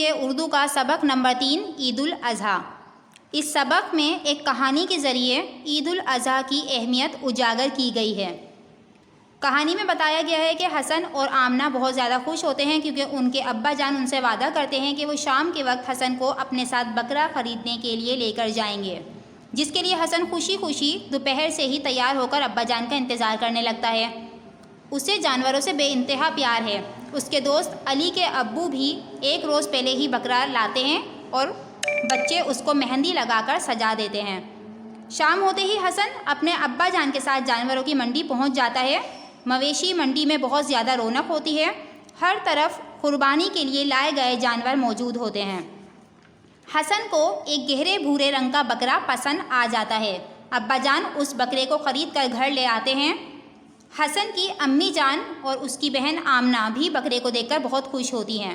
گے اردو کا سبق نمبر 3 عید الاضحیٰ۔ اس سبق میں ایک کہانی کے ذریعے عید الاضحیٰ کی اہمیت اجاگر کی گئی ہے۔ کہانی میں بتایا گیا ہے کہ حسن اور آمنہ بہت زیادہ خوش ہوتے ہیں کیونکہ ان کے ابا جان ان سے وعدہ کرتے ہیں کہ وہ شام کے وقت حسن کو اپنے ساتھ بکرا خریدنے کے لیے لے کر جائیں گے، جس کے لیے حسن خوشی خوشی دوپہر سے ہی تیار ہو کر ابا جان کا انتظار کرنے لگتا ہے۔ اسے جانوروں سے بے انتہا پیار ہے۔ اس کے دوست علی کے ابو بھی ایک روز پہلے ہی بکرا لاتے ہیں اور بچے اس کو مہندی لگا کر سجا دیتے ہیں۔ شام ہوتے ہی حسن اپنے ابا جان کے ساتھ جانوروں کی منڈی پہنچ جاتا ہے۔ مویشی منڈی میں بہت زیادہ رونق ہوتی ہے، ہر طرف قربانی کے لیے لائے گئے جانور موجود ہوتے ہیں۔ حسن کو ایک گہرے بھورے رنگ کا بکرا پسند آ جاتا ہے۔ ابا جان اس بکرے کو خرید کر گھر لے آتے ہیں۔ حسن کی امی جان اور اس کی بہن آمنہ بھی بکرے کو دیکھ کر بہت خوش ہوتی ہیں۔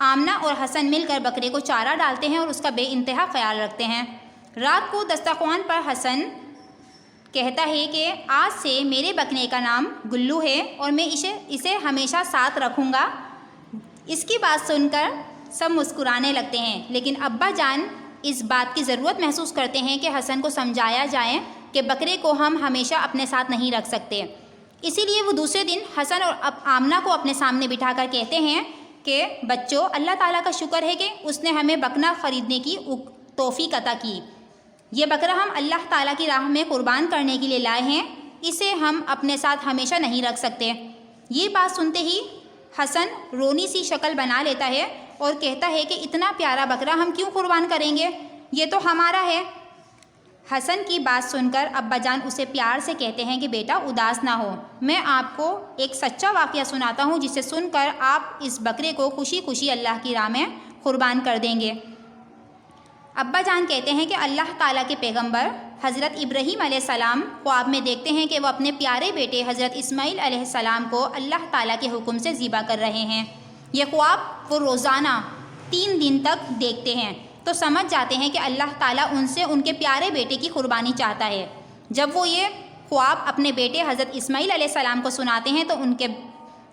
آمنہ اور حسن مل کر بکرے کو چارہ ڈالتے ہیں اور اس کا بے انتہا خیال رکھتے ہیں۔ رات کو دسترخوان پر حسن کہتا ہے کہ آج سے میرے بکرے کا نام گلو ہے اور میں اسے ہمیشہ ساتھ رکھوں گا۔ اس کی بات سن کر سب مسکرانے لگتے ہیں، لیکن ابا جان اس بات کی ضرورت محسوس کرتے ہیں کہ حسن کو سمجھایا جائے کہ بکرے کو ہم ہمیشہ اپنے ساتھ نہیں رکھ سکتے۔ اسی لیے وہ دوسرے دن حسن اور آمنہ کو اپنے سامنے بٹھا کر کہتے ہیں کہ بچوں، اللہ تعالیٰ کا شکر ہے کہ اس نے ہمیں بکرا خریدنے کی توفیق عطا کی۔ یہ بکرا ہم اللہ تعالیٰ کی راہ میں قربان کرنے کے لیے لائے ہیں، اسے ہم اپنے ساتھ ہمیشہ نہیں رکھ سکتے۔ یہ بات سنتے ہی حسن رونی سی شکل بنا لیتا ہے اور کہتا ہے کہ اتنا پیارا بکرا ہم کیوں قربان کریں گے، یہ تو ہمارا ہے۔ حسن کی بات سن کر ابا جان اسے پیار سے کہتے ہیں کہ بیٹا اداس نہ ہو، میں آپ کو ایک سچا واقعہ سناتا ہوں جسے سن کر آپ اس بکرے کو خوشی خوشی اللہ کی راہ میں قربان کر دیں گے۔ ابا جان کہتے ہیں کہ اللہ تعالیٰ کے پیغمبر حضرت ابراہیم علیہ السلام خواب میں دیکھتے ہیں کہ وہ اپنے پیارے بیٹے حضرت اسماعیل علیہ السلام کو اللہ تعالیٰ کے حکم سے ذبح کر رہے ہیں۔ یہ خواب وہ روزانہ 3 دن تک دیکھتے ہیں تو سمجھ جاتے ہیں کہ اللہ تعالیٰ ان سے ان کے پیارے بیٹے کی قربانی چاہتا ہے۔ جب وہ یہ خواب اپنے بیٹے حضرت اسماعیل علیہ السلام کو سناتے ہیں تو ان کے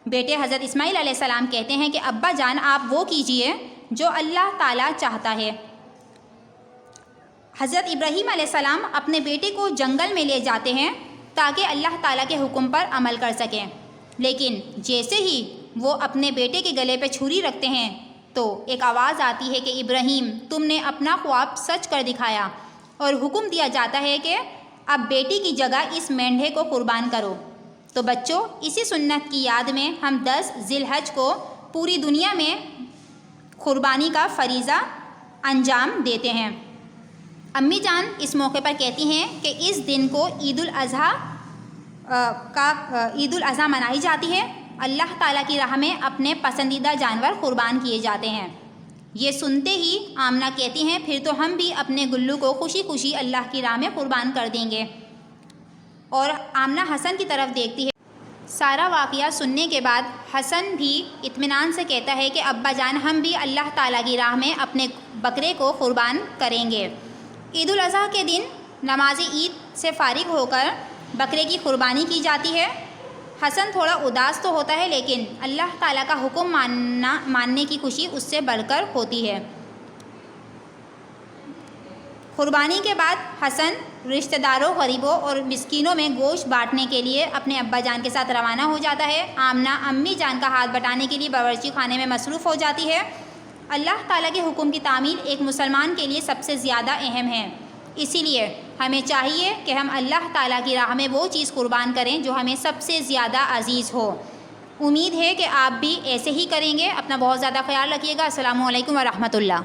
بیٹے حضرت اسماعیل علیہ السلام کہتے ہیں کہ ابا جان آپ وہ کیجئے جو اللہ تعالیٰ چاہتا ہے۔ حضرت ابراہیم علیہ السلام اپنے بیٹے کو جنگل میں لے جاتے ہیں تاکہ اللہ تعالیٰ کے حکم پر عمل کر سکیں، لیکن جیسے ہی وہ اپنے بیٹے کے گلے پہ چھری رکھتے ہیں تو ایک آواز آتی ہے کہ ابراہیم تم نے اپنا خواب سچ کر دکھایا، اور حکم دیا جاتا ہے کہ اب بیٹی کی جگہ اس مینڈھے کو قربان کرو۔ تو بچوں، اسی سنت کی یاد میں ہم 10 ذی الحج کو پوری دنیا میں قربانی کا فریضہ انجام دیتے ہیں۔ امی جان اس موقع پر کہتی ہیں کہ اس دن کو عید الاضحیٰ منائی جاتی ہے، اللہ تعالیٰ کی راہ میں اپنے پسندیدہ جانور قربان کیے جاتے ہیں۔ یہ سنتے ہی آمنہ کہتی ہیں پھر تو ہم بھی اپنے گلو کو خوشی خوشی اللہ کی راہ میں قربان کر دیں گے، اور آمنہ حسن کی طرف دیکھتی ہے۔ سارا واقعہ سننے کے بعد حسن بھی اطمینان سے کہتا ہے کہ ابا جان ہم بھی اللہ تعالیٰ کی راہ میں اپنے بکرے کو قربان کریں گے۔ عید الاضحیٰ کے دن نماز عید سے فارغ ہو کر بکرے کی قربانی کی جاتی ہے۔ حسن تھوڑا اداس تو ہوتا ہے، لیکن اللہ تعالیٰ کا حکم ماننے کی خوشی اس سے بڑھ کر ہوتی ہے۔ قربانی کے بعد حسن رشتہ داروں، غریبوں اور مسکینوں میں گوشت بانٹنے کے لیے اپنے ابا جان کے ساتھ روانہ ہو جاتا ہے۔ آمنہ امی جان کا ہاتھ بٹانے کے لیے باورچی خانے میں مصروف ہو جاتی ہے۔ اللہ تعالیٰ کے حکم کی تعمیل ایک مسلمان کے لیے سب سے زیادہ اہم ہے، اسی لیے ہمیں چاہیے کہ ہم اللہ تعالیٰ کی راہ میں وہ چیز قربان کریں جو ہمیں سب سے زیادہ عزیز ہو۔ امید ہے کہ آپ بھی ایسے ہی کریں گے۔ اپنا بہت زیادہ خیال رکھیے گا۔ السلام علیکم ورحمۃ اللہ۔